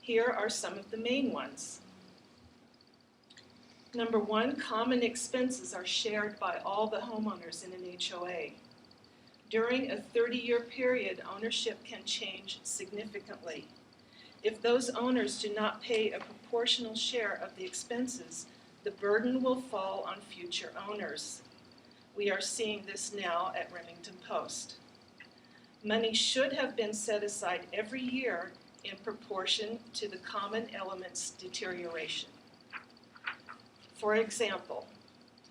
Here are some of the main ones. Number one, common expenses are shared by all the homeowners in an HOA. During a 30-year period, ownership can change significantly. If those owners do not pay a proportional share of the expenses, the burden will fall on future owners. We are seeing this now at Remington Post. Money should have been set aside every year in proportion to the common element's deterioration. For example,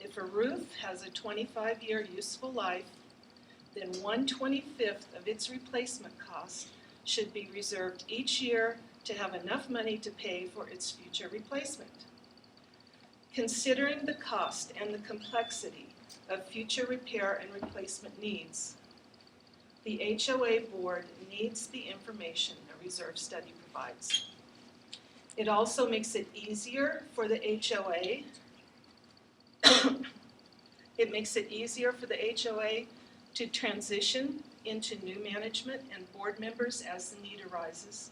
if a roof has a 25-year useful life, then 1/25 of its replacement cost should be reserved each year to have enough money to pay for its future replacement. Considering the cost and the complexity of future repair and replacement needs, the HOA board needs the information a reserve study provides. It also makes it easier for the HOA to transition into new management and board members as the need arises.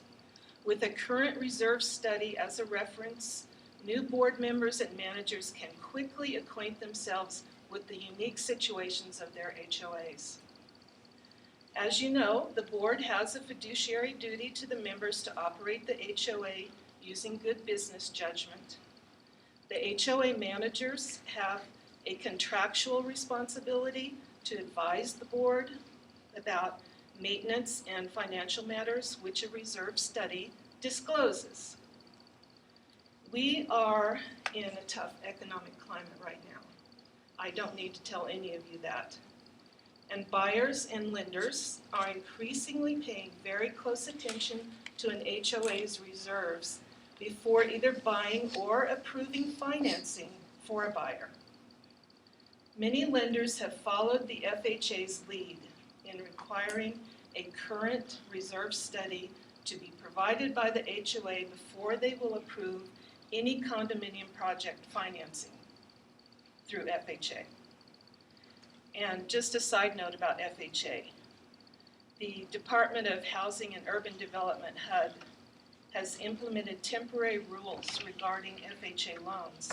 With a current reserve study as a reference, new board members and managers can quickly acquaint themselves with the unique situations of their HOAs. As you know, the board has a fiduciary duty to the members to operate the HOA using good business judgment. The HOA managers have a contractual responsibility to advise the board about maintenance and financial matters which a reserve study discloses. We are in a tough economic climate right now. I don't need to tell any of you that. And buyers and lenders are increasingly paying very close attention to an HOA's reserves before either buying or approving financing for a buyer. Many lenders have followed the FHA's lead in requiring a current reserve study to be provided by the HOA before they will approve any condominium project financing through FHA. And just a side note about FHA. The Department of Housing and Urban Development, HUD, has implemented temporary rules regarding FHA loans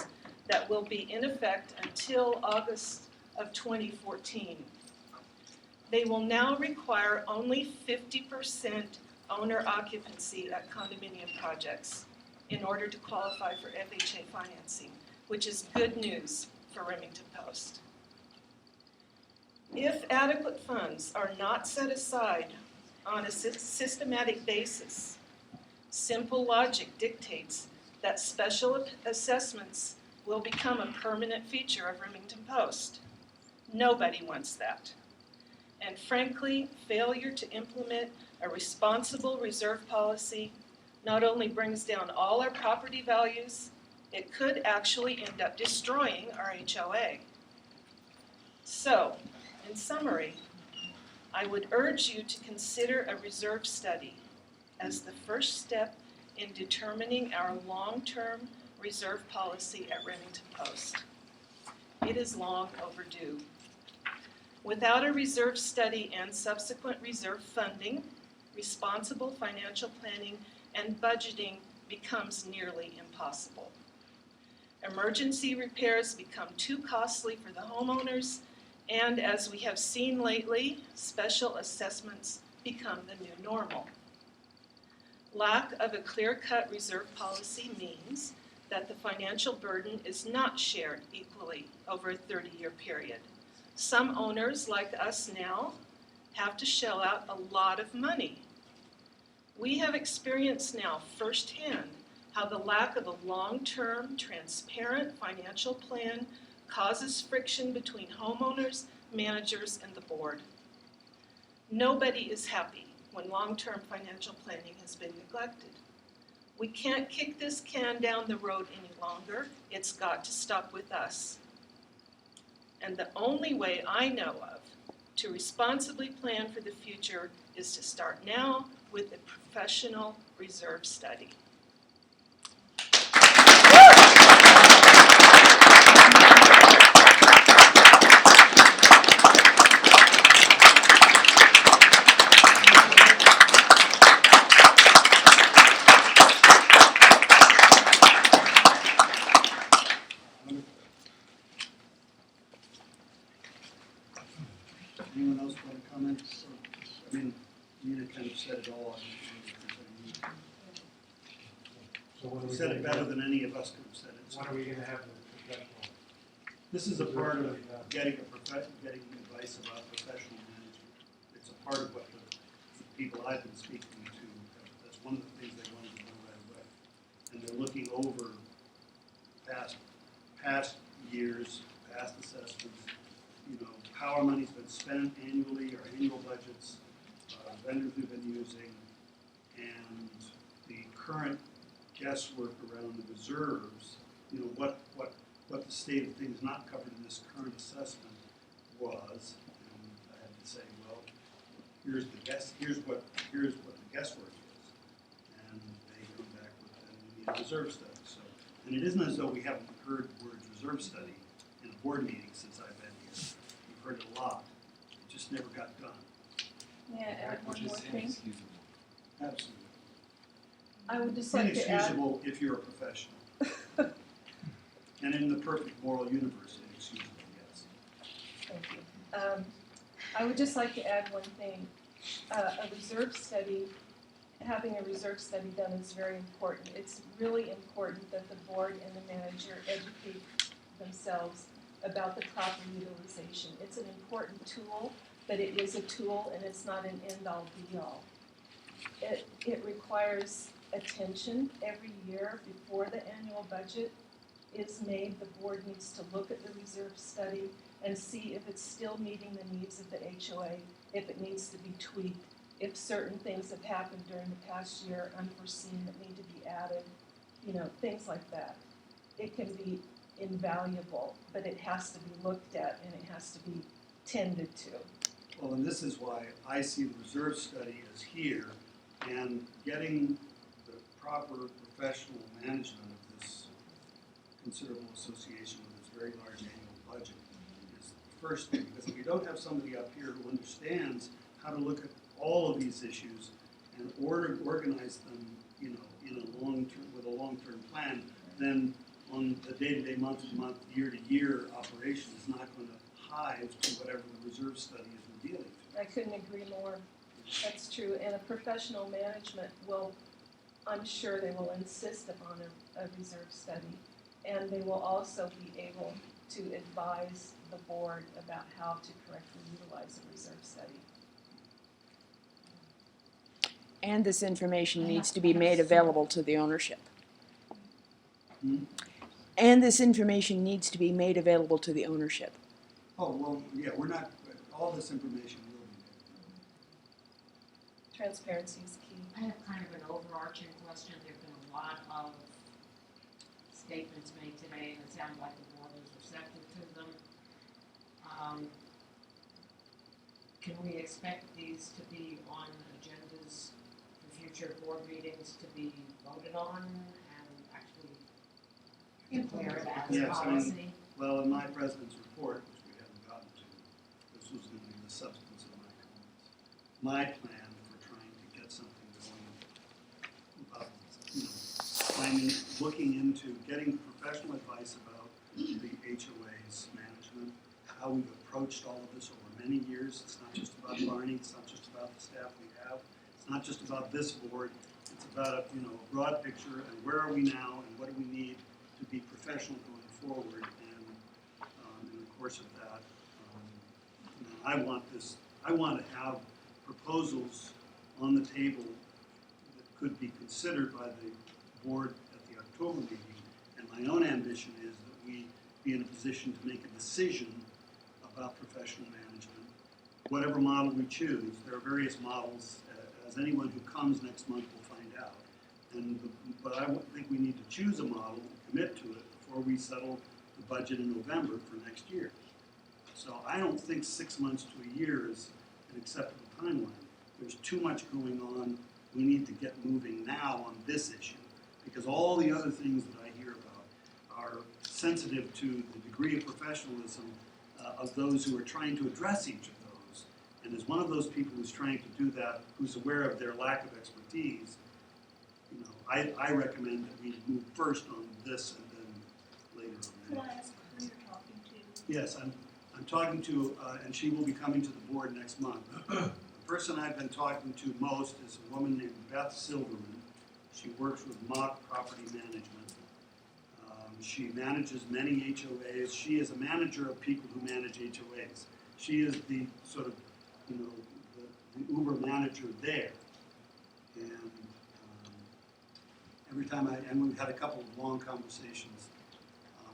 that will be in effect until August of 2014. They will now require only 50% owner occupancy at condominium projects in order to qualify for FHA financing, which is good news for Remington Post. If adequate funds are not set aside on a systematic basis, simple logic dictates that special assessments will become a permanent feature of Remington Post. Nobody wants that. And frankly, failure to implement a responsible reserve policy not only brings down all our property values, it could actually end up destroying our HOA. So, in summary, I would urge you to consider a reserve study as the first step in determining our long-term reserve policy at Remington Post. It is long overdue. Without a reserve study and subsequent reserve funding, responsible financial planning and budgeting becomes nearly impossible. Emergency repairs become too costly for the homeowners, and as we have seen lately, special assessments become the new normal. Lack of a clear-cut reserve policy means that the financial burden is not shared equally over a 30-year period. Some owners, like us now, have to shell out a lot of money. We have experienced now firsthand how the lack of a long-term, transparent financial plan causes friction between homeowners, managers, and the board. Nobody is happy when long-term financial planning has been neglected. We can't kick this can down the road any longer. It's got to stop with us. And the only way I know of to responsibly plan for the future is to start now with a professional reserve study. So when You said it better than any of us could have said it. So when are we going to have the professional? this is a part of getting advice about professional management. It's a part of what the people I've been speaking to, that's one of the things they wanted to know right away. And they're looking over past years, past assessments, how our money's been spent annually, our annual budgets, vendors we've been using, and the current guesswork around the reserves, what the state of things not covered in this current assessment was. And I had to say, well, here's what the guesswork is. And they come back with, and we need a reserve study. So, and it isn't as though we haven't heard the word reserve study in a board meeting since I've been here. We've heard it a lot. It just never got done. May I add one more thing? Absolutely. I would just like to add. Inexcusable if you're a professional. And in the perfect moral universe, inexcusable, yes. Thank you. I would just like to add one thing. A reserve study, having a reserve study done is very important. It's really important that the board and the manager educate themselves about the proper utilization. It's an important tool, but it is a tool and it's not an end-all be-all. It requires attention every year before the annual budget is made. The board needs to look at the reserve study and see if it's still meeting the needs of the HOA, if it needs to be tweaked, if certain things have happened during the past year unforeseen that need to be added, things like that. It can be invaluable, but it has to be looked at and it has to be tended to. Well, and this is why I see the reserve study as here, and getting the proper professional management of this considerable association with its very large annual budget is the first thing. Because if you don't have somebody up here who understands how to look at all of these issues and organize them, in a with a long-term plan, then on the day-to-day, month-to-month, year-to-year operation is not going to hive to whatever the reserve study is revealing. I couldn't agree more. That's true. And a professional management I'm sure they will insist upon a reserve study. And they will also be able to advise the board about how to correctly utilize a reserve study. And this information needs to be made available to the ownership. And this information needs to be made available to the ownership. Oh, well, yeah, all this information will be made. Transparency is key. I have kind of an overarching question. There have been a lot of statements made today, and it sounds like the board is receptive to them. Can we expect these to be on agendas for future board meetings to be voted on and actually declared as policy? Well, in my president's report, which we haven't gotten to, this was going to be the substance of my comments. My plan for trying to get something going about, looking into getting professional advice about the HOA's management, how we've approached all of this over many years. It's not just about Barney, it's not just about the staff we have, it's not just about this board, it's about a broad picture and where are we now and what do we need to be professional going forward. And in the course of that, I want to have proposals on the table that could be considered by the board at the October meeting. And my own ambition is that we be in a position to make a decision about professional management, whatever model we choose. There are various models, as anyone who comes next month will find out. But I think we need to choose a model and commit to it before we settle the budget in November for next year. So I don't think 6 months to a year is an acceptable timeline. There's too much going on. We need to get moving now on this issue, because all the other things that I hear about are sensitive to the degree of professionalism of those who are trying to address each of those. And as one of those people who's trying to do that, who's aware of their lack of expertise, I recommend that we move first on this and then later on. Could I ask who you're talking to? Yes, I'm talking to, and she will be coming to the board next month. The person I've been talking to most is a woman named Beth Silverman. She works with mock property management. She manages many HOAs. She is a manager of people who manage HOAs. She is the sort of, you know, the Uber manager there. And every time and we've had a couple of long conversations,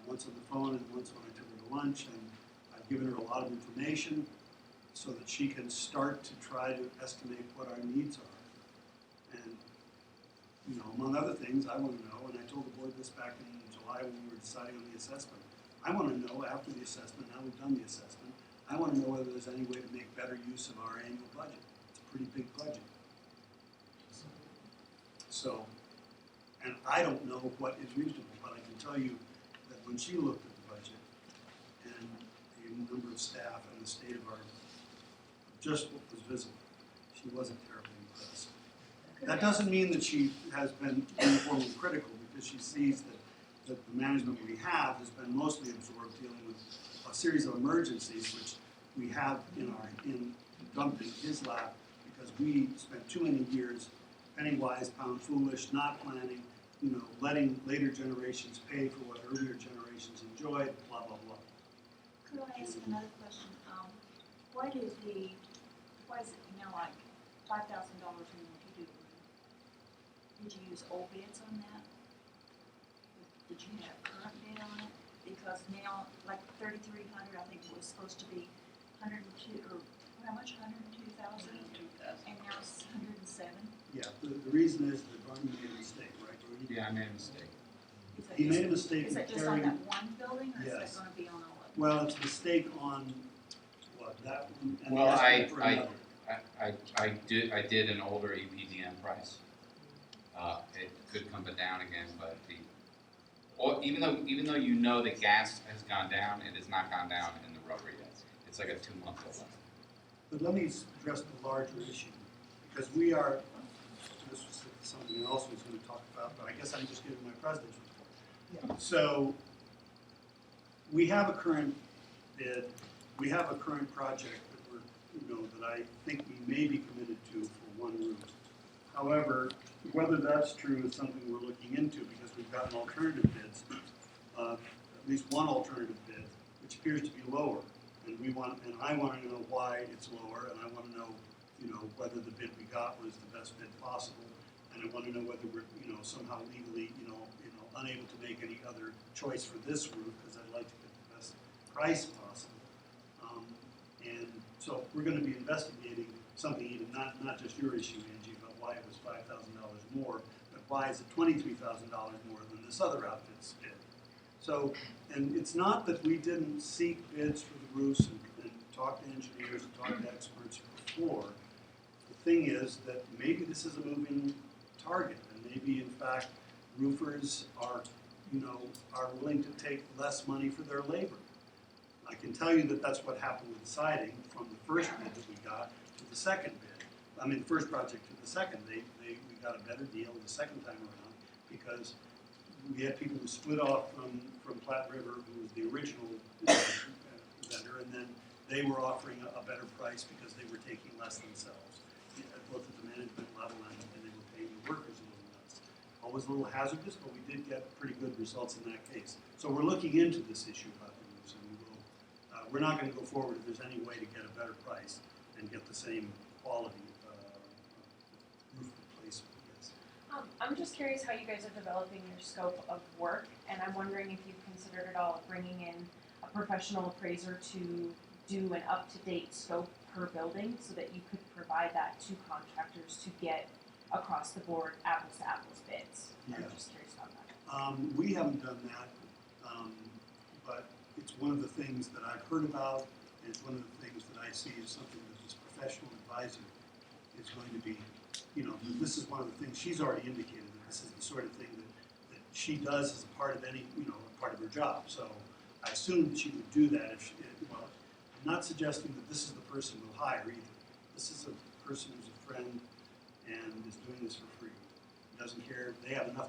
once on the phone and once when I took her to lunch, and I've given her a lot of information so that she can start to try to estimate what our needs are. And, you know, among other things, I want to know, and I told the board this back in July when we were deciding on the assessment, I want to know after the assessment, now we've done the assessment, I want to know whether there's any way to make better use of our annual budget. It's a pretty big budget. So, and I don't know what is reasonable, but I can tell you that when she looked at the budget and the number of staff and the state of our, just what was visible, she wasn't terribly impressed. That doesn't mean that she has been uniformly critical, because she sees that the management we have has been mostly absorbed dealing with a series of emergencies, which we have dumped in his lap because we spent too many years penny wise, pound foolish, not planning, you know, letting later generations pay for what earlier generations enjoyed, blah, blah, blah. Could I ask another question? Why is it now like $5,000 more to do? Did you use old bids on that? Did you have current bid on it? Because now, like 3,300, I think it was supposed to be 102, or how much, 102,000? And now it's 107? Yeah, the reason is that Barney made a mistake, right, Barney? Yeah, I made a mistake. He made a mistake Is in that just on carrying, that one building, or is Yes. that gonna be on all of them? well, it's a mistake on, what, that one? And Well, the estimate for another. I did an older EPDM price. It could come down again, but even though you know that gas has gone down, it has not gone down in the rubber yet. It's like a 2-month delay. But let me address the larger issue, because we are, this was something else I was going to talk about, but I guess I'm just giving my president's report. So, we have a current bid, we have a current project that we're, you know, that I think we may be committed to for one roof. However, whether that's true is something we're looking into, because we've gotten alternative bids, at least one alternative bid, which appears to be lower. And I want to know why it's lower, and I want to know, you know, whether the bid we got was the best bid possible, and I want to know whether we're, you know, somehow legally, you know, unable to make any other choice for this roof, because I'd like to get the best price possible. And so we're going to be investigating something even not just your issue, Angie, but why it was $5,000 more, but why is it $23,000 more than this other outfit's bid? So, and it's not that we didn't seek bids for the roofs and talk to engineers and talk to experts before. The thing is that maybe this is a moving target, and maybe in fact roofers are, you know, are willing to take less money for their labor. I can tell you that that's what happened with siding from the first bid that we got to the second bid. I mean, the first project to the second, we got a better deal the second time around, because we had people who split off from Platte River, who was the original vendor, and then they were offering a better price because they were taking less themselves, both at the management level and they were paying the workers a little less. Always a little hazardous, but we did get pretty good results in that case. So we're looking into this issue about the roofs, and we're not going to go forward if there's any way to get a better price and get the same quality roof replacement. Yes. I'm just curious how you guys are developing your scope of work, and I'm wondering if you've considered at all bringing in a professional appraiser to do an up-to-date scope per building, so that you could provide that to contractors to get across the board apples-to-apples bids. I'm Yeah. just curious about that. We haven't done that, but it's one of the things that I've heard about, and it's one of the things that I see as something that this professional advisor is going to be, you know, this is one of the things she's already indicated, that this is the sort of thing that she does as a part of any, you know, part of her job. So I assumed she would do that if she, well, I'm not suggesting that this is the person we'll hire either. This is a person who's a friend and is doing this for free. Doesn't care, they have enough